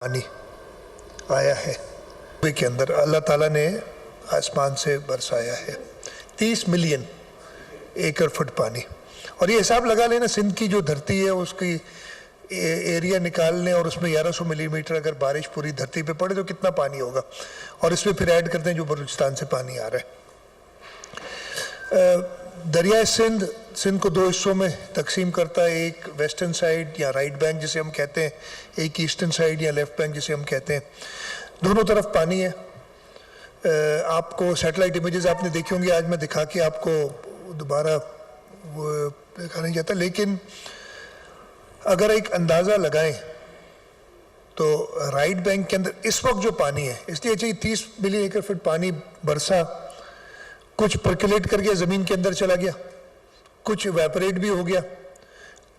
पानी आया है के अंदर अल्लाह ताला ने आसमान से बरसाया है 30 मिलियन एकड़ फुट पानी। और ये हिसाब लगा लेना, सिंध की जो धरती है उसकी एरिया निकाल लें और उसमें 1100 मिलीमीटर अगर बारिश पूरी धरती पे पड़े तो कितना पानी होगा, और इसमें फिर ऐड करते हैं जो बलूचिस्तान से पानी आ रहा है। दरिया सिंध को दो हिस्सों में तकसीम करता है, एक वेस्टर्न साइड या राइट बैंक जिसे हम कहते हैं, एक ईस्टर्न साइड या लेफ्ट बैंक जिसे हम कहते हैं। दोनों तरफ पानी है। आपको सैटेलाइट इमेजेस आपने देखी होंगी, आज मैं दिखा के आपको दोबारा वो देखा नहीं जाता, लेकिन अगर एक अंदाज़ा लगाएं तो राइट बैंक के अंदर इस वक्त जो पानी है, इसलिए चाहिए 30 मिलियन एकड़ फुट पानी बरसा, कुछ परकुलेट करके ज़मीन के अंदर चला गया, कुछ वेपरेट भी हो गया,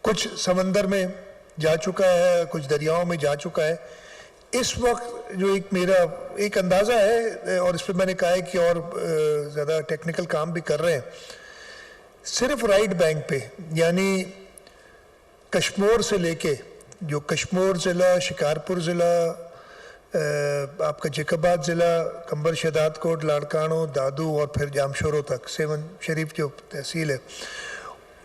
कुछ समंदर में जा चुका है, कुछ दरियाओं में जा चुका है। इस वक्त जो एक मेरा एक अंदाज़ा है, और इस पर मैंने कहा है कि और ज़्यादा टेक्निकल काम भी कर रहे हैं, सिर्फ राइट बैंक पे यानी कश्मीर से लेके जो कश्मीर ज़िला, शिकारपुर ज़िला, आपका जैकबाद ज़िला, कंबर शहदाद कोट, लाड़कानो, दादू और फिर जामशोरो तक, सेवन शरीफ जो तहसील है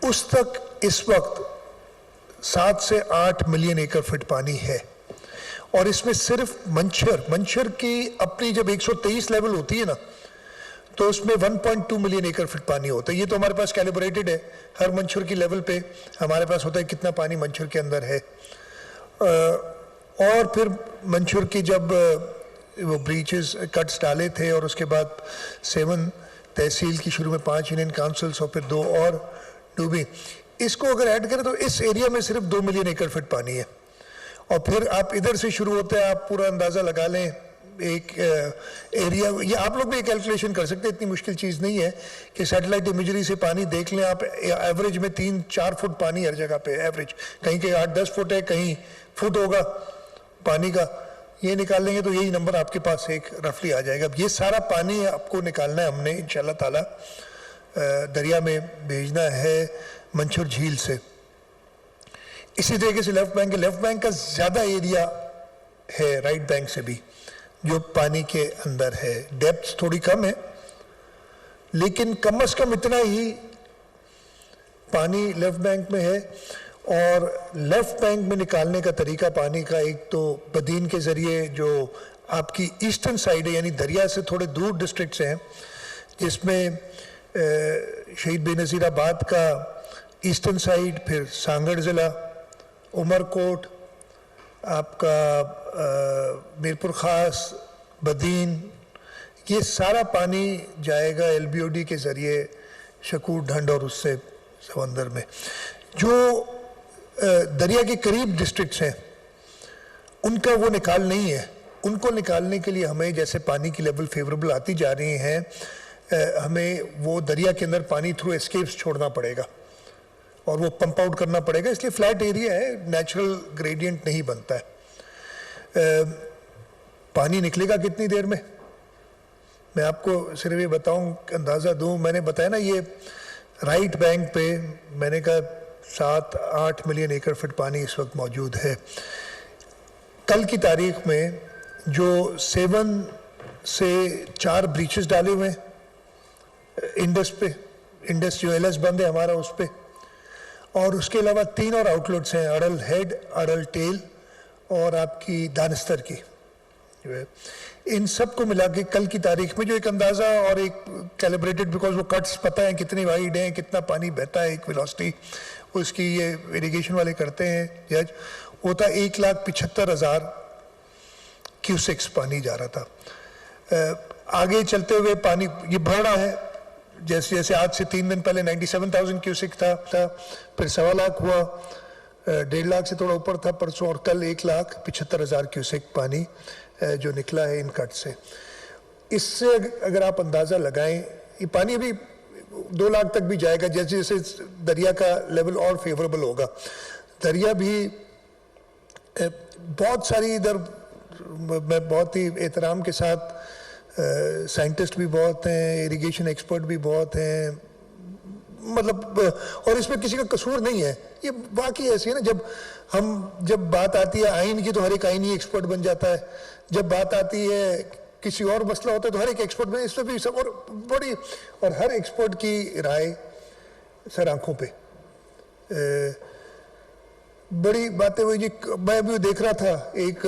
उस तक इस वक्त 7 से 8 मिलियन एकड़ फुट पानी है। और इसमें सिर्फ मंशर की अपनी जब 123 लेवल होती है ना, तो उसमें 1.2 मिलियन एकड़ फुट पानी होता है। ये तो हमारे पास कैलिब्रेटेड है, हर मंशर की लेवल पे हमारे पास होता है कितना पानी मंशर के अंदर है। और फिर मंशर की जब वो ब्रीचेस कट्स डाले थे और उसके बाद 7 तहसील की शुरू में 5 यूनियन काउंसिल्स और फिर 2 और डूबी, इसको अगर ऐड करें तो इस एरिया में सिर्फ 2 मिलियन एकड़ फुट पानी है। और फिर आप इधर से शुरू होते हैं, आप पूरा अंदाज़ा लगा लें एक एरिया, ये आप लोग भी कैलकुलेशन कर सकते हैं, इतनी मुश्किल चीज़ नहीं है कि सैटेलाइट इमेजरी से पानी देख लें आप, एवरेज में 3-4 फुट पानी हर जगह पे एवरेज, कहीं कहीं 8-10 फुट है, कहीं फुट होगा पानी का, ये निकाल लेंगे तो यही नंबर आपके पास एक रफली आ जाएगा। अब ये सारा पानी आपको निकालना है हमने इंशाल्लाह ताला दरिया में भेजना है मंशर झील से। इसी तरीके से लेफ्ट बैंक का ज़्यादा एरिया है राइट बैंक से भी जो पानी के अंदर है, डेप्थ थोड़ी कम है लेकिन कम से कम इतना ही पानी लेफ्ट बैंक में है। और लेफ्ट बैंक में निकालने का तरीका पानी का, एक तो बदीन के ज़रिए जो आपकी ईस्टर्न साइड है यानी दरिया से थोड़े दूर डिस्ट्रिक्ट्स हैं, जिसमें शहीद बेनज़ीराबाद का ईस्टर्न साइड, फिर सांगड़ ज़िला, उमरकोट, आपका मीरपुर ख़ास, बदीन, ये सारा पानी जाएगा LBOD के ज़रिए शकूर ढंड और उससे समंदर में। जो दरिया के करीब डिस्ट्रिक्ट्स हैं उनका वो निकाल नहीं है, उनको निकालने के लिए हमें जैसे पानी की लेवल फेवरेबल आती जा रही हैं, हमें वो दरिया के अंदर पानी थ्रू एस्केप्स छोड़ना पड़ेगा और वो पंप आउट करना पड़ेगा, इसलिए फ्लैट एरिया है, नेचुरल ग्रेडियंट नहीं बनता है। पानी निकलेगा कितनी देर में, मैं आपको सिर्फ ये बताऊं, अंदाज़ा दूं, मैंने बताया ना ये राइट बैंक पे मैंने कहा 7-8 मिलियन एकड़ फुट पानी इस वक्त मौजूद है। कल की तारीख में जो 7 से 4 ब्रीचेस डाले हुए हैं इंडस पे, इंडस जो LS बंद है हमारा उस पे, और उसके अलावा 3 और आउटलेट्स हैं, अड़ल हेड, अड़ल टेल और आपकी दानिस्तर की जो है, इन सब को मिला के कल की तारीख में जो एक अंदाज़ा और एक कैलिब्रेटेड, बिकॉज वो कट्स पता है कितनी वाइड हैं, कितना पानी बहता है, एक वेलोसिटी उसकी ये इरिगेशन वाले करते हैं जज, होता 1,75,000 क्यूसेक्स पानी जा रहा था। आगे चलते हुए पानी ये बढ़ रहा है, जैसे जैसे आज से 3 दिन पहले 97,000 क्यूसेक था, फिर 1.25 लाख हुआ, 1.5 लाख से थोड़ा ऊपर था परसों, और कल 1,75,000 क्यूसेक पानी जो निकला है इन कट से। इससे अगर आप अंदाज़ा लगाएं, ये पानी अभी 2 लाख तक भी जाएगा जैसे जैसे दरिया का लेवल और फेवरेबल होगा। दरिया भी बहुत सारी इधर, मैं बहुत ही एहतराम के साथ, साइंटिस्ट भी बहुत हैं, इरिगेशन एक्सपर्ट भी बहुत हैं, मतलब और इसमें किसी का कसूर नहीं है, ये वाकई ऐसी है ना। जब बात आती है आइन की तो हर एक आइनी एक्सपर्ट बन जाता है, जब बात आती है किसी और मसला होता है तो हर एक एक्सपर्ट में, इसमें भी सब और हर एक्सपर्ट की राय सर आंखों पे। बड़ी बातें हुई जी। मैं भी देख रहा था, एक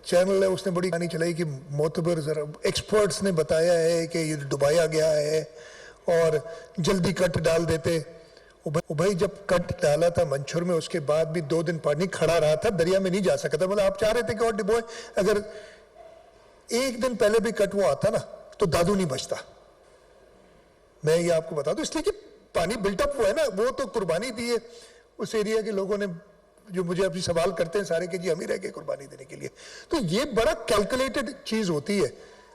चैनल है उसने बड़ी कहानी चलाई कि मोतबर जरा एक्सपर्ट्स ने बताया है कि ये डुबाया गया है और जल्दी कट डाल देते। वो भाई जब कट डाला था मंछुर में उसके बाद भी 2 दिन पानी खड़ा रहा था, दरिया में नहीं जा सका था। मतलब आप चाह रहे थे कि और डिबोए, अगर 1 दिन पहले भी कट वो आता ना तो दादू नहीं बचता। मैं ये आपको बता दूं, इसलिए कि पानी बिल्टअप हुआ है ना, वो तो कुर्बानी दी है उस एरिया के लोगों ने, जो मुझे अभी सवाल करते हैं सारे कि जी हम ही रह गए कुर्बानी देने के लिए। तो ये बड़ा कैलकुलेटेड चीज होती है,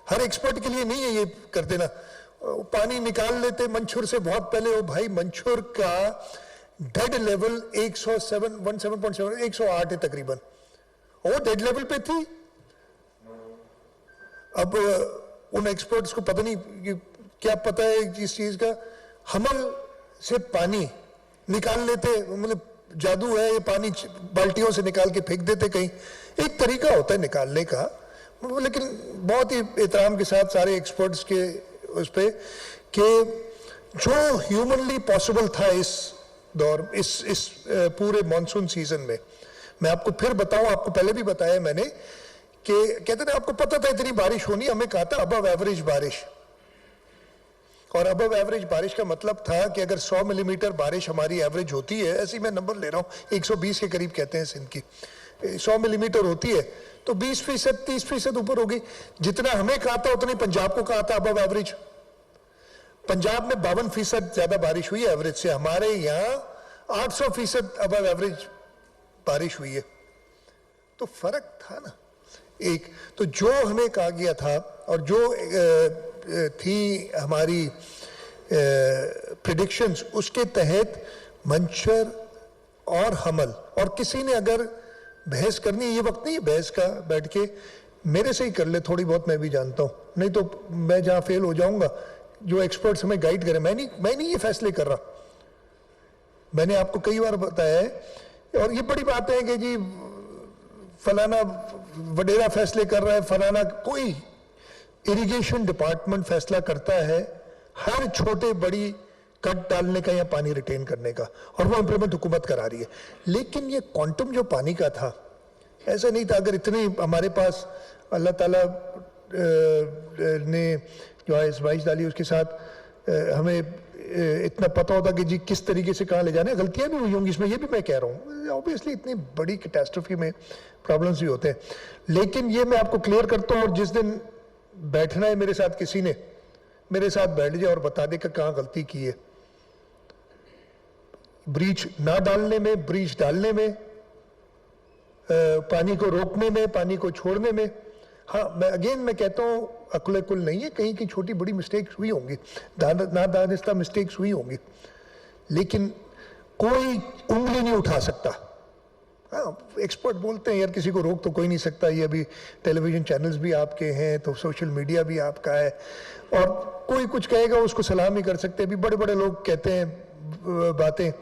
हर एक्सपर्ट के लिए नहीं है ये कर देना। पानी निकाल लेते मंछुर से बहुत पहले। वो भाई मंछुर का डेड लेवल 108 है तकरीबन, वो डेड लेवल पे थी। अब उन एक्सपर्ट्स को पता नहीं क्या पता है इस चीज का, हमल से पानी निकाल लेते, मतलब जादू है ये, पानी बाल्टियों से निकाल के फेंक देते कहीं। एक तरीका होता है निकालने का, लेकिन बहुत ही एहतराम के साथ सारे एक्सपर्ट्स के उस पे कि जो ह्यूमनली पॉसिबल था इस दौर, इस पूरे मॉनसून सीजन में। मैं आपको फिर बताऊं, आपको पहले भी बताया मैंने कि कहते थे आपको पता था इतनी बारिश होनी, हमें कहा था अबव एवरेज बारिश। और अबव एवरेज बारिश का मतलब था कि अगर 100 मिलीमीटर बारिश हमारी एवरेज होती है, ऐसे ही मैं नंबर ले रहा हूँ, 120 के करीब कहते हैं सिंध की, 100 मिलीमीटर होती है तो 20%, 30% ऊपर होगी। जितना हमें कहा था उतनी पंजाब को कहा था अबव एवरेज। पंजाब में 52% ज्यादा बारिश हुई है एवरेज से, हमारे यहाँ 800% अबव एवरेज बारिश हुई है। तो फर्क था ना एक। तो जो हमें कहा गया था और जो थी हमारी प्रेडिक्शंस, उसके तहत मंशर और हमल, और किसी ने अगर बहस करनी, ये वक्त नहीं है बहस का, बैठ के मेरे से ही कर ले थोड़ी बहुत, मैं भी जानता हूं, नहीं तो मैं जहां फेल हो जाऊंगा, जो एक्सपर्ट्स हमें गाइड करें। मैं नहीं ये फैसले कर रहा, मैंने आपको कई बार बताया है। और ये बड़ी बात है कि जी फलाना वडेरा फैसले कर रहा है, फलाना कोई इरिगेशन डिपार्टमेंट फैसला करता है हर छोटे बड़ी कट डालने का या पानी रिटेन करने का, और वो इंप्लीमेंट हुकूमत करा रही है। लेकिन ये क्वांटम जो पानी का था, ऐसा नहीं था। अगर इतनी हमारे पास अल्लाह ताला ने जो है इस्माइल डाली, उसके साथ हमें इतना पता होता कि जी किस तरीके से कहाँ ले जाना है। गलतियां भी हुई होंगी इसमें, ये भी मैं कह रहा हूँ, ऑब्वियसली इतनी बड़ी कैटास्ट्रोफी में प्रॉब्लम्स भी होते हैं। लेकिन ये मैं आपको क्लियर करता हूँ, और जिस दिन बैठना है मेरे साथ, किसी ने मेरे साथ बैठ जाए और बता दे कि कहाँ गलती की है, ब्रीच ना डालने में, ब्रीच डालने में, पानी को रोकने में, पानी को छोड़ने में। हाँ, मैं कहता हूँ अकुल कुल नहीं है, कहीं की छोटी बड़ी मिस्टेक्स हुई होंगी, नादानिस्ता मिस्टेक्स हुई होंगी, लेकिन कोई उंगली नहीं उठा सकता। हाँ, एक्सपर्ट बोलते हैं यार किसी को रोक तो कोई नहीं सकता, ये अभी टेलीविजन चैनल्स भी आपके हैं, तो सोशल मीडिया भी आपका है, और कोई कुछ कहेगा उसको सलाम ही कर सकते। अभी बड़े बड़े लोग कहते हैं बातें,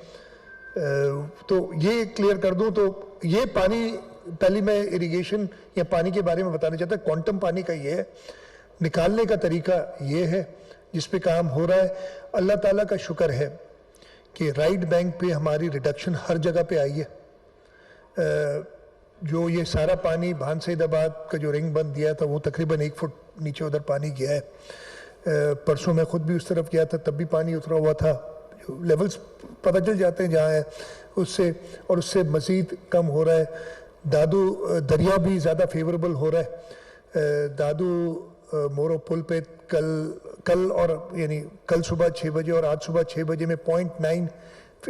तो ये क्लियर कर दूं, तो ये पानी, पहले मैं इरिगेशन या पानी के बारे में बताना चाहता, क्वांटम पानी का ये है, निकालने का तरीका ये है जिस पे काम हो रहा है। अल्लाह ताला का शुक्र है कि राइट बैंक पे हमारी रिडक्शन हर जगह पे आई है। जो ये सारा पानी भान सईदाबाद का जो रिंग बंद दिया था, वो तकरीबन 1 फुट नीचे उधर पानी गया है। परसों मैं खुद भी उस तरफ गया था, तब भी पानी उतरा हुआ था। लेवल्स पता चल जाते हैं जहाँ है उससे, और उससे मज़ीद कम हो रहा है। दादू दरिया भी ज़्यादा फेवरेबल हो रहा है। दादू मोरो पुल पे कल और यानी कल सुबह 6 बजे और आज सुबह 6 बजे में 0.9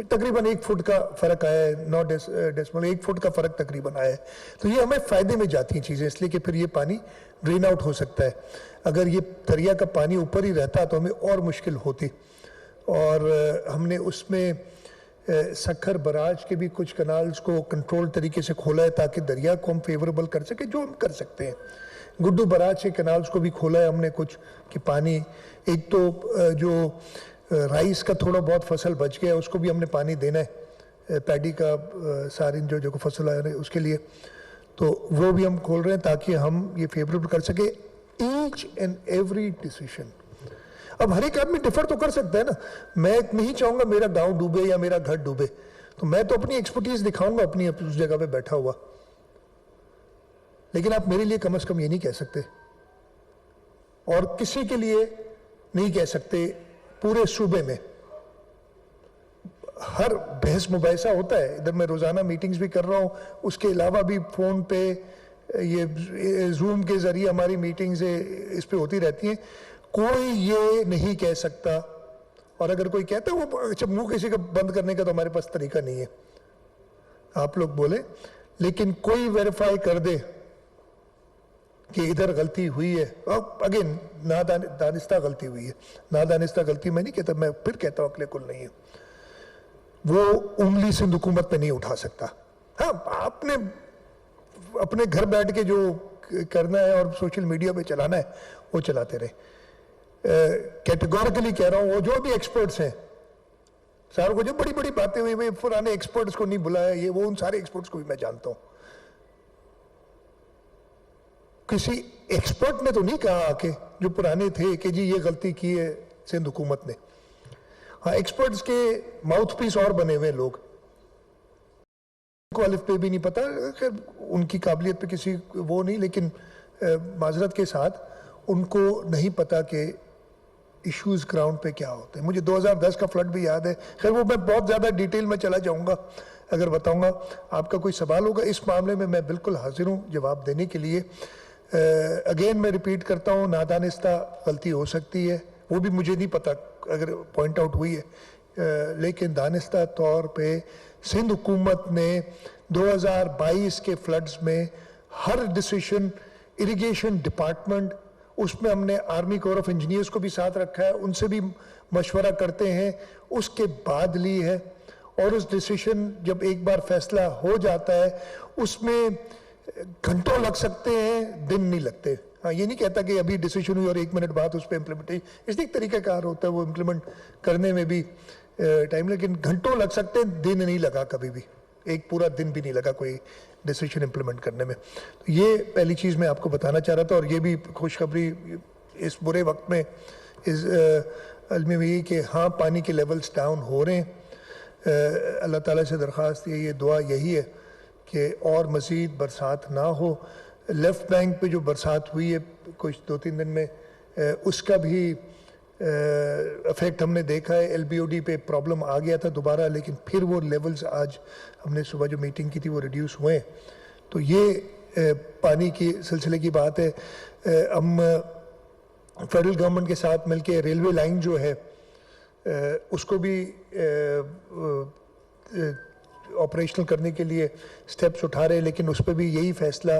तकरीबन 1 फुट का फ़र्क आया है, 9 डेसिमल 1 फुट का फ़र्क तकरीबन आया है। तो ये हमें फ़ायदे में जाती हैं चीज़ें, इसलिए कि फिर ये पानी ड्रेन आउट हो सकता है। अगर ये दरिया का पानी ऊपर ही रहता तो हमें और मुश्किल होती। और हमने उसमें सखर बराज के भी कुछ कनाल्स को कंट्रोल तरीके से खोला है ताकि दरिया को हम फेवरेबल कर सके, जो हम कर सकते हैं। गुड्डू बराज के कनाल्स को भी खोला है हमने कुछ, कि पानी एक तो जो राइस का थोड़ा बहुत फसल बच गया, उसको भी हमने पानी देना है, पैडी का सारिन जो फसल आया है उसके लिए, तो वो भी हम खोल रहे हैं ताकि हम ये फेवरेबल कर सके ईच एंड एवरी डिसीजन। अब हर एक आदमी डिफर तो कर सकता है ना, मैं नहीं चाहूंगा मेरा गांव डूबे या मेरा घर डूबे, तो मैं तो अपनी एक्सपर्टीज दिखाऊंगा अपनी उस जगह पे बैठा हुआ, लेकिन आप मेरे लिए कम से कम ये नहीं कह सकते और किसी के लिए नहीं कह सकते। पूरे सूबे में हर बहस मुबाहिसा होता है, इधर मैं रोजाना मीटिंग्स भी कर रहा हूं, उसके अलावा भी फोन पे ये जूम के जरिए हमारी मीटिंग्स इस पे होती रहती हैं। कोई ये नहीं कह सकता, और अगर कोई कहता है वो अच्छा मुंह किसी का बंद करने का तो हमारे पास तरीका नहीं है, आप लोग बोले, लेकिन कोई वेरीफाई कर दे कि इधर गलती हुई है, और अगेन नादानिस्ता गलती हुई है, नादानिस्ता गलती मैं नहीं कहता, मैं फिर कहता हूँ अकले कुल नहीं है, वो उंगली सिंध हुकूमत पे नहीं उठा सकता। हाँ, आपने अपने घर बैठ के जो करना है और सोशल मीडिया पे चलाना है वो चलाते रहे। कैटेगोरिकली कह रहा हूँ, वो जो भी एक्सपर्ट्स हैं सारों को, जो बड़ी बड़ी बातें हुई, मैं पुराने एक्सपर्ट्स को नहीं बुलाया, ये वो, उन सारे एक्सपर्ट्स को भी मैं जानता हूँ। किसी एक्सपर्ट ने तो नहीं कहा आके जो पुराने थे कि जी ये गलती की है सिंध हुकूमत ने। हाँ, एक्सपर्ट्स के माउथपीस और बने हुए लोग, उनको अलिफ पे भी नहीं पता, उनकी काबिलियत पे किसी वो नहीं, लेकिन माजरत के साथ उनको नहीं पता कि इश्यूज ग्राउंड पे क्या होते हैं। मुझे 2010 का फ्लड भी याद है, खैर वो मैं बहुत ज़्यादा डिटेल में चला जाऊंगा अगर बताऊंगा। आपका कोई सवाल होगा इस मामले में, मैं बिल्कुल हाजिर हूँ जवाब देने के लिए। अगेन मैं रिपीट करता हूँ, नादानिस्ता गलती हो सकती है, वो भी मुझे नहीं पता अगर पॉइंट आउट हुई है, लेकिन दानिस्ता तौर पे सिंध हुकूमत ने 2022 के फ्लड्स में हर डिसीजन, इरिगेशन डिपार्टमेंट, उसमें हमने आर्मी कोर ऑफ इंजीनियर्स को भी साथ रखा है, उनसे भी मशवरा करते हैं, उसके बाद ली है। और उस डिसीजन जब एक बार फैसला हो जाता है उसमें घंटों लग सकते हैं, दिन नहीं लगते। हाँ, ये नहीं कहता कि अभी डिसीजन हुई और 1 मिनट बाद उस पर इम्प्लीमेंटेशन, इसलिए एक तरीकाकार होता है वो इम्प्लीमेंट करने में भी टाइम, लेकिन घंटों लग सकते हैं, दिन नहीं लगा, कभी भी एक पूरा दिन भी नहीं लगा कोई डिसीजन इम्प्लीमेंट करने में। तो ये पहली चीज़ मैं आपको बताना चाह रहा था, और ये भी खुशखबरी इस बुरे वक्त में इस अलमी में कि हाँ, पानी के लेवल्स डाउन हो रहे हैं। अल्लाह ताला से दरख्वास्त ये दुआ यही है कि और मज़ीद बरसात ना हो। लेफ़्ट बैंक पे जो बरसात हुई है कुछ 2-3 दिन में, उसका भी इफेक्ट हमने देखा है। LBOD पे प्रॉब्लम आ गया था दोबारा, लेकिन फिर वो लेवल्स आज हमने सुबह जो मीटिंग की थी वो रिड्यूस हुए। तो ये पानी की सिलसिले की बात है। हम फेडरल गवर्नमेंट के साथ मिलके रेलवे लाइन जो है उसको भी ऑपरेशनल करने के लिए स्टेप्स उठा रहे हैं, लेकिन उस पर भी यही फैसला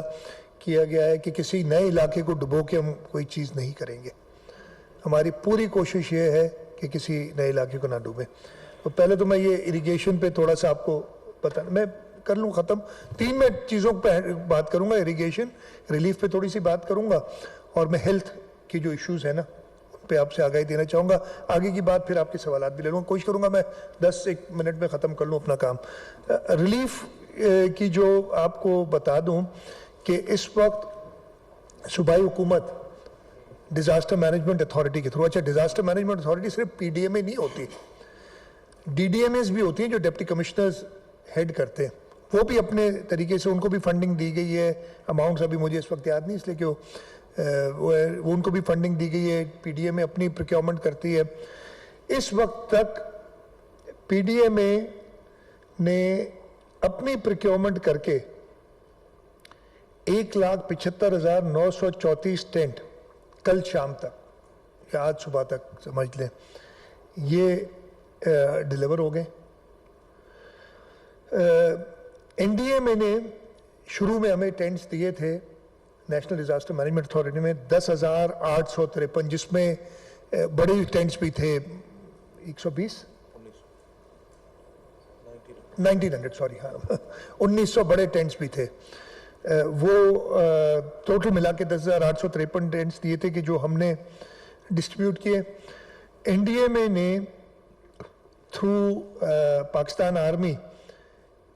किया गया है कि किसी नए इलाके को डुबो के हम कोई चीज़ नहीं करेंगे। हमारी पूरी कोशिश ये है कि किसी नए इलाके को ना डूबे। तो पहले तो मैं ये इरिगेशन पे थोड़ा सा आपको बता, मैं कर लूँ ख़त्म। 3 मैं चीज़ों पर बात करूँगा, इरिगेशन, रिलीफ पे थोड़ी सी बात करूँगा, और मैं हेल्थ की जो इश्यूज़ है ना उन पे आपसे आगाही देना चाहूँगा। आगे की बात फिर आपके सवालात भी ले लूँगा, कोशिश करूँगा मैं 10-1 मिनट में ख़त्म कर लूँ अपना काम। रिलीफ की जो आपको बता दूँ कि इस वक्त सूबाई हुकूमत डिज़ास्टर मैनेजमेंट अथॉरिटी के थ्रू, अच्छा डिज़ास्टर मैनेजमेंट अथॉरिटी सिर्फ PDMA नहीं होती, DDMAs भी होती हैं जो डिप्टी कमिश्नर्स हेड करते हैं, वो भी अपने तरीके से, उनको भी फंडिंग दी गई है। अमाउंट्स अभी मुझे इस वक्त याद नहीं, इसलिए कि वो उनको भी फंडिंग दी गई है। PDMA अपनी प्रोक्योरमेंट करती है। इस वक्त तक PDMA ने अपनी प्रोक्योरमेंट करके 1,75,934 टेंट कल शाम तक या आज सुबह तक समझ लें ये डिलीवर हो गए। NDMA ने शुरू में हमें टेंट्स दिए थे नेशनल डिज़ास्टर मैनेजमेंट अथॉरिटी में 10,853, जिसमें बड़े टेंट्स भी थे 1900 सॉरी, हाँ 1900 बड़े टेंट्स भी थे। वो टोटल मिला के 10,853 टेंट्स दिए थे कि जो हमने डिस्ट्रीब्यूट किए। NDMA ने थ्रू पाकिस्तान आर्मी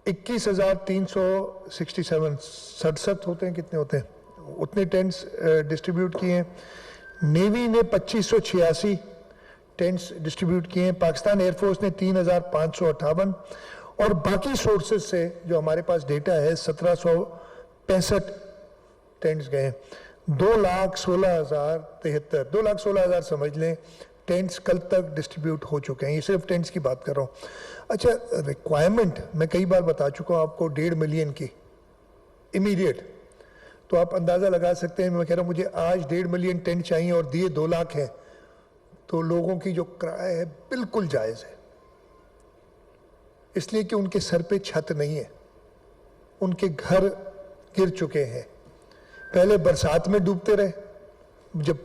21,367 67 होते हैं, कितने होते हैं उतने टेंट्स डिस्ट्रीब्यूट किए हैं। नेवी ने 2586 टेंट्स डिस्ट्रीब्यूट किए हैं। पाकिस्तान एयरफोर्स ने 3,558 और बाकी सोर्सेज से जो हमारे पास डेटा है 1765 टेंट्स गए हैं। 2,16,073 2,16,000 समझ लें टेंट्स कल तक डिस्ट्रीब्यूट हो चुके हैं। ये सिर्फ टेंट्स की बात कर रहा हूँ। अच्छा, रिक्वायरमेंट मैं कई बार बता चुका हूँ आपको 1.5 मिलियन की इमीडिएट, तो आप अंदाज़ा लगा सकते हैं। मैं कह रहा हूँ मुझे आज 1.5 मिलियन टेंट चाहिए और दिए 2 लाख हैं, तो लोगों की जो किराया है बिल्कुल जायज़ है, इसलिए कि उनके सर पे छत नहीं है, उनके घर गिर चुके हैं। पहले बरसात में डूबते रहे, जब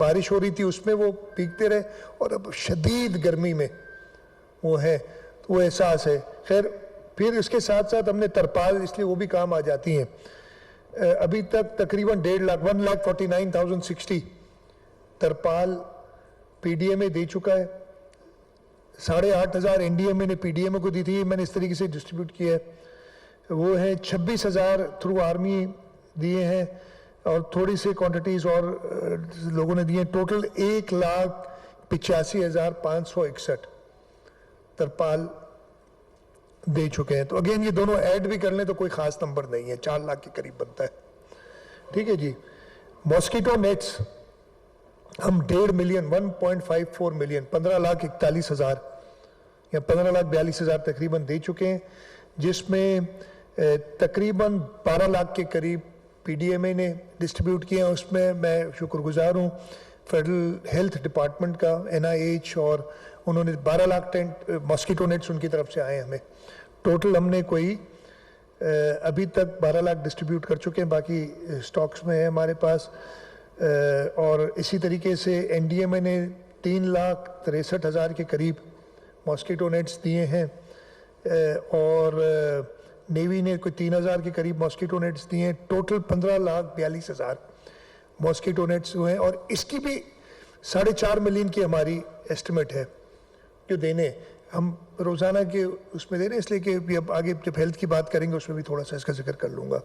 बारिश हो रही थी उसमें वो भीगते रहे, और अब शदीद गर्मी में वो है, तो वो एहसास है। खैर, फिर इसके साथ साथ हमने तरपाल, इसलिए वो भी काम आ जाती हैं। अभी तक तकरीबन 1.5 लाख 1,49,060 तरपाल पीडीएमए दे चुका है। 8,500 एनडीएमए ने पीडीएमए को दी थी, मैंने इस तरीके से डिस्ट्रीब्यूट किया है। वो है 26,000 थ्रू आर्मी दिए हैं और थोड़ी सी क्वांटिटीज़ और लोगों ने दिए। टोटल 1,85,561 तरपाल दे चुके हैं। तो अगेन ये दोनों ऐड भी कर लें तो कोई ख़ास नंबर नहीं है, 4 लाख के करीब बनता है। ठीक है जी। मॉस्किटो नेट्स हम 1.5 मिलियन 1.54 मिलियन 15,41,000 या 15,42,000 तकरीबन दे चुके हैं, जिसमें तकरीबन 12 लाख के करीब पीडीएमए ने डिस्ट्रीब्यूट किए हैं। उसमें मैं शुक्रगुजार हूँ फेडरल हेल्थ डिपार्टमेंट का, NIH, और उन्होंने 12 लाख टेंट मॉस्किटो नेट्स उनकी तरफ से आए हमें। टोटल हमने कोई अभी तक 12 लाख डिस्ट्रीब्यूट कर चुके हैं, बाकी स्टॉक्स में है हमारे पास। और इसी तरीके से एनडीएमए ने 3,63,000 के करीब मॉस्किटो नेट्स दिए हैं, और नेवी ने कोई 3,000 के करीब मॉस्किटो नेट्स दिए हैं। टोटल 15,42,000 मॉस्किटो नेट्स हुए हैं, और इसकी भी 4.5 मिलियन की हमारी एस्टिमेट है जो देने हम रोज़ाना के उसमें दे रहे हैं, इसलिए कि भी अब आगे जब हेल्थ की बात करेंगे उसमें भी थोड़ा सा इसका जिक्र कर लूँगा।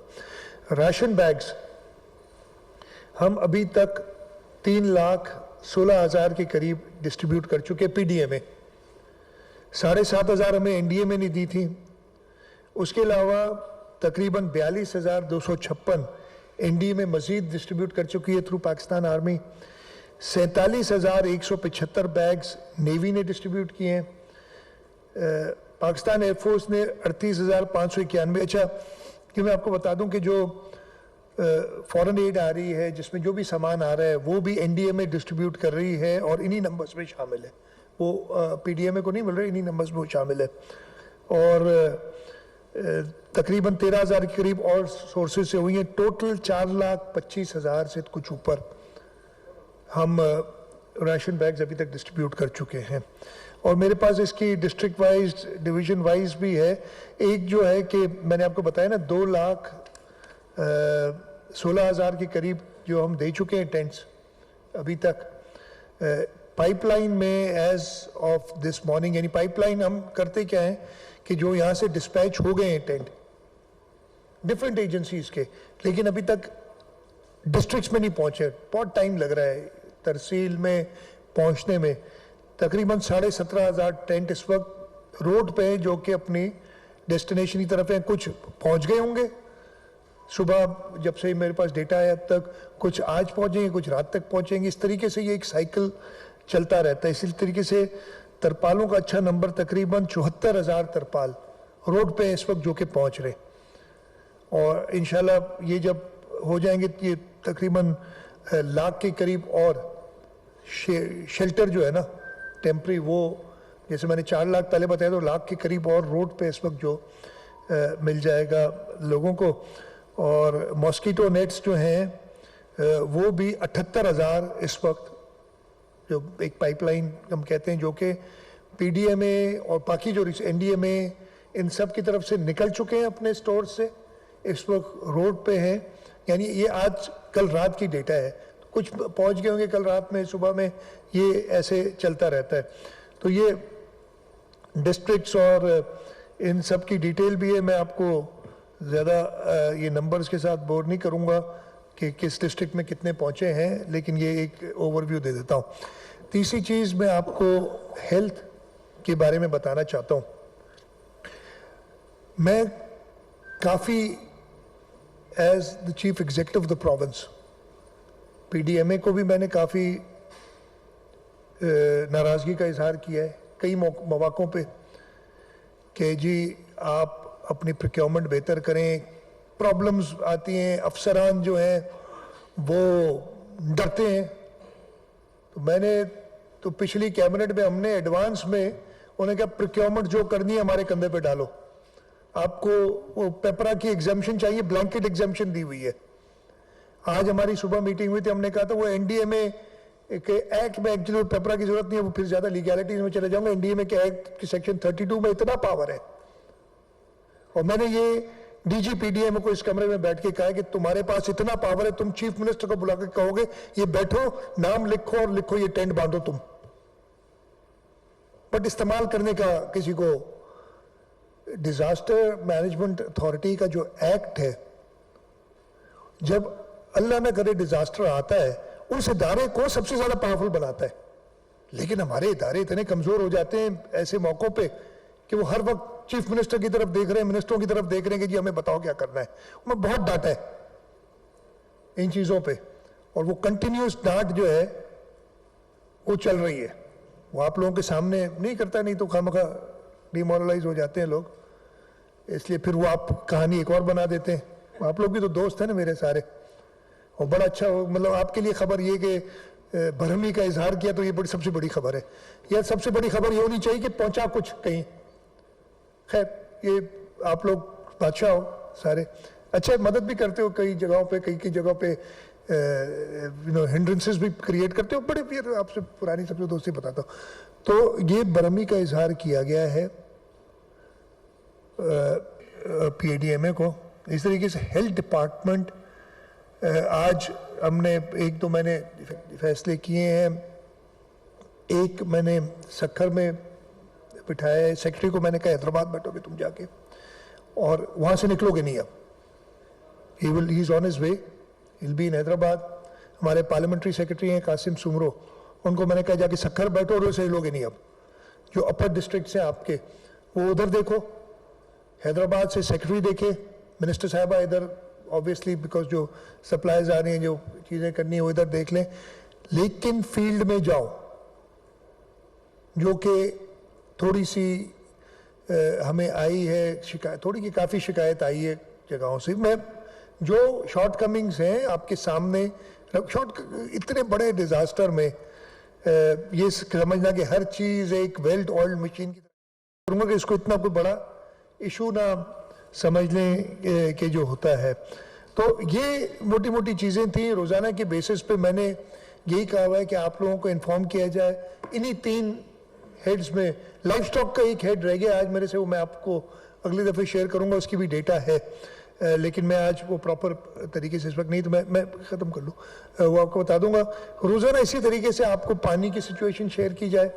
राशन बैग्स हम अभी तक 3,16,000 के करीब डिस्ट्रीब्यूट कर चुके पीडीएमए। 7,500 हमें एनडीएमए ने दी थी। उसके अलावा तकरीबन 42,256 एनडीएमए मजीद डिस्ट्रीब्यूट कर चुकी है through Pakistan army. 47,175 bags navy ने डिस्ट्रीब्यूट किए हैं। पाकिस्तान एयरफोर्स ने 38,591। अच्छा, कि मैं आपको बता दूं कि जो फॉरेन एड आ रही है, जिसमें जो भी सामान आ रहा है, वो भी एनडीएमए डिस्ट्रीब्यूट कर रही है और इन्हीं नंबर्स में शामिल है। वो पीडीएमए को नहीं मिल रहा, इन्हीं नंबर्स में वो शामिल है। और तकरीबन 13,000 के करीब और सोर्सेज से हुई हैं। टोटल 4,25,000 से कुछ ऊपर हम राशन बैग्स अभी तक डिस्ट्रीब्यूट कर चुके हैं। और मेरे पास इसकी डिस्ट्रिक्ट वाइज, डिवीजन वाइज भी है। एक जो है कि मैंने आपको बताया ना 2,16,000 के करीब जो हम दे चुके हैं टेंट्स अभी तक। पाइपलाइन में एज ऑफ दिस मॉर्निंग, यानी पाइपलाइन हम करते क्या है कि जो यहाँ से डिस्पैच हो गए हैं टेंट डिफरेंट एजेंसीज के, लेकिन अभी तक डिस्ट्रिक्ट्स में नहीं पहुँचे, बहुत टाइम लग रहा है तहसील में पहुँचने में। तकरीबन 17,500 टेंट इस वक्त रोड पे हैं जो कि अपनी डेस्टिनेशन की तरफ हैं। कुछ पहुँच गए होंगे सुबह जब से मेरे पास डेटा है अब तक, कुछ आज पहुँचेंगे, कुछ रात तक पहुँचेंगे। इस तरीके से ये एक साइकिल चलता रहता है। इसी तरीके से तरपालों का अच्छा नंबर, तकरीबन 74,000 तरपाल रोड पे इस वक्त जो कि पहुँच रहे, और इंशाल्लाह ये जब हो जाएंगे ये तकरीबन लाख के करीब। और शेल्टर जो है ना टेम्परी, वो जैसे मैंने 4 लाख पहले बताया, तो लाख के करीब और रोड पे इस वक्त जो मिल जाएगा लोगों को। और मॉस्किटो नेट्स जो हैं वो भी 78,000 इस वक्त, जो एक पाइपलाइन हम कहते हैं, जो कि पीडीएमए और बाकी जो एनडीएमए इन सब की तरफ से निकल चुके हैं अपने स्टोर से, इस वक्त रोड पे हैं। यानी ये आज कल रात की डेटा है, कुछ पहुंच गए होंगे कल रात में, सुबह में, ये ऐसे चलता रहता है। तो ये डिस्ट्रिक्ट्स और इन सब की डिटेल भी है। मैं आपको ज़्यादा ये नंबर्स के साथ बोर नहीं करूँगा कि किस डिस्ट्रिक्ट में कितने पहुँचे हैं, लेकिन ये एक ओवरव्यू दे देता हूँ। तीसरी चीज़ मैं आपको हेल्थ के बारे में बताना चाहता हूँ। मैं काफ़ी as the chief executive of the province, PDMA को भी मैंने काफ़ी नाराज़गी का इजहार किया है कई मौक़ों पे कि जी आप अपनी प्रोक्योरमेंट बेहतर करें। प्रॉब्लम्स आती हैं, अफसरान जो हैं वो डरते हैं। तो मैंने तो पिछली कैबिनेट में हमने एडवांस में उन्हें कहा प्रोक्योरमेंट जो करनी है हमारे कंधे पे डालो। आपको वो पेपरा की एग्जाम्शन चाहिए, ब्लैंकेट एग्जाम्शन दी हुई है। आज हमारी सुबह मीटिंग हुई थी, हमने कहा था वो एनडीएमए के एक्ट में एक्चुअली पेपरा की जरूरत नहीं है, वो फिर ज्यादा लीगैलिटीज में चले जाऊंगा। एनडीएमए के एक्ट की सेक्शन 32 में इतना पावर है, और मैंने ये डीजी पीडीएमए को इस कमरे में बैठ के कहा कि तुम्हारे पास इतना पावर है, तुम चीफ मिनिस्टर को बुला के कहोगे ये बैठो, नाम लिखो और लिखो ये टेंट बांधो तुम, बट इस्तेमाल करने का किसी को। डिजास्टर मैनेजमेंट अथॉरिटी का जो एक्ट है, जब अल्लाह न करे डिजास्टर आता है, उस इदारे को सबसे ज्यादा पावरफुल बनाता है। लेकिन हमारे इदारे इतने कमजोर हो जाते हैं ऐसे मौकों पे कि वो हर वक्त चीफ मिनिस्टर की तरफ देख रहे हैं, मिनिस्टरों की तरफ देख रहे हैं कि जी हमें बताओ क्या करना है। मैं बहुत डांटा है इन चीजों पे, और वो कंटिन्यूस डांट जो है वो चल रही है। वो आप लोगों के सामने नहीं करता, नहीं तो खामखा डिमोरलाइज हो जाते हैं लोग, इसलिए फिर वो आप कहानी एक और बना देते हैं। आप लोग भी तो दोस्त हैं ना मेरे सारे, और बड़ा अच्छा मतलब आपके लिए खबर ये कि बरहमी का इजहार किया, तो ये बड़ी सबसे बड़ी खबर है। यह सबसे बड़ी खबर ये होनी चाहिए कि पहुंचा कुछ कहीं। खैर ये आप लोग बादशाह हो सारे, अच्छा मदद भी करते हो कई जगहों पे, कई जगहों पे हिंड्रेंसेस भी क्रिएट करते हो। बड़े फिर आपसे पुरानी सबसे दोस्ती बताता हूँ। तो ये बरहमी का इजहार किया गया है पीडीएमए को इस तरीके से। हेल्थ डिपार्टमेंट आज हमने एक तो मैंने फैसले किए हैं, एक मैंने सक्खर में बिठाया है, सेक्रेटरी को मैंने कहा हैदराबाद बैठोगे तुम जाके, और वहाँ से निकलोगे नहीं अब। He is on his way, will be in Hyderabad. हमारे पार्लियामेंट्री सेक्रेटरी हैं कासिम सुमरो, उनको मैंने कहा जाके सक्खर बैठो और उसे लोगे नहीं अब। जो अपर डिस्ट्रिक्ट हैं आपके वो उधर देखो, हैदराबाद से सेक्रेटरी देखे, मिनिस्टर साहबा इधर ऑब्वियसली बिकॉज जो सप्लाईज आ रही हैं, जो चीज़ें करनी है वो इधर देख लें। लेकिन फील्ड में जाओ, जो कि थोड़ी सी हमें आई है शिकायत, थोड़ी की काफ़ी शिकायत आई है जगहों से। मैं जो शॉर्ट कमिंग्स हैं आपके सामने, इतने बड़े डिजास्टर में ये समझना कि हर चीज़ एक वेल ऑयल्ड मशीन की तरह करूँगा कि इसको इतना कोई बड़ा इशू ना समझ लें कि जो होता है। तो ये मोटी मोटी चीज़ें थी। रोज़ाना के बेसिस पे मैंने यही कहा हुआ है कि आप लोगों को इन्फॉर्म किया जाए। इन्हीं 3 हेड्स में लाइफ स्टॉक का एक हेड रह गया आज मेरे से, वो मैं आपको अगली दफ़े शेयर करूँगा, उसकी भी डेटा है, लेकिन मैं आज वो प्रॉपर तरीके से इस वक्त नहीं, तो मैं ख़त्म कर लूँ, वो आपको बता दूंगा। रोज़ाना इसी तरीके से आपको पानी की सिचुएशन शेयर की जाए,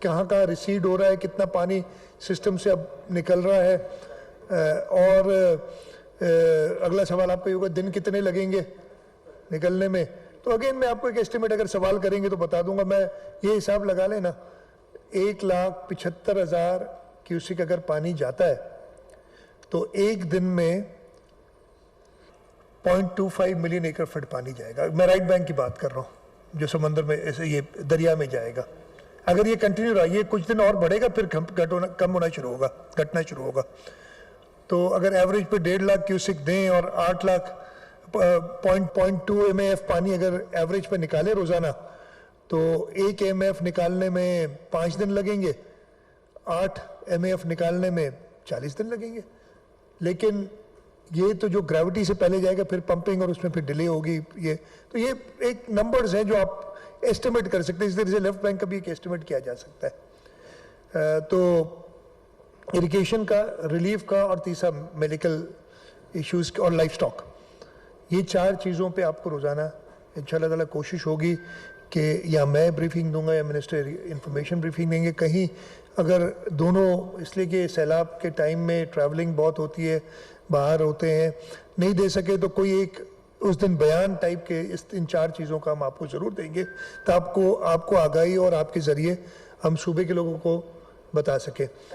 कहाँ कहाँ रिसीड हो रहा है, कितना पानी सिस्टम से अब निकल रहा है, और अगला सवाल आपका ये होगा दिन कितने लगेंगे निकलने में। तो अगेन मैं आपको एक एस्टिमेट अगर सवाल करेंगे तो बता दूंगा। मैं ये हिसाब लगा लेना, 1,75,000 क्यूसिक अगर पानी जाता है तो एक दिन में 0.25 मिलियन एकड़ फीट पानी जाएगा। मैं राइट बैंक की बात कर रहा हूँ, जो समंदर में ऐसे ये दरिया में जाएगा। अगर ये कंटिन्यू रहा, ये कुछ दिन और बढ़ेगा, फिर कम होना शुरू होगा, घटना शुरू होगा। तो अगर एवरेज पे 1.5 लाख क्यूसिक दें और 8 लाख 0.2 MAF पानी अगर एवरेज पे निकाले रोजाना, तो 1 MAF निकालने में 5 दिन लगेंगे, 8 MAF निकालने में 40 दिन लगेंगे। लेकिन ये तो जो ग्रेविटी से पहले जाएगा, फिर पंपिंग और उसमें फिर डिले होगी। ये तो ये एक नंबर्स हैं जो आप एस्टिमेट कर सकते हैं। इस तरह से लेफ्ट बैंक का भी एक एस्टिमेट किया जा सकता है। तो इरिगेशन का, रिलीफ का, और तीसरा मेडिकल इश्यूज और लाइफ स्टॉक, ये 4 चीज़ों पे आपको रोज़ाना इंशाल्लाह ताला कोशिश होगी कि या मैं ब्रीफिंग दूंगा या मिनिस्टर इंफॉर्मेशन ब्रीफिंग देंगे। कहीं अगर दोनों, इसलिए कि सैलाब के टाइम में ट्रैवलिंग बहुत होती है, बाहर होते हैं, नहीं दे सके तो कोई एक उस दिन बयान टाइप के इन 4 चीज़ों का हम आपको ज़रूर देंगे, तो आपको आगाही और आपके ज़रिए हम सूबे के लोगों को बता सके।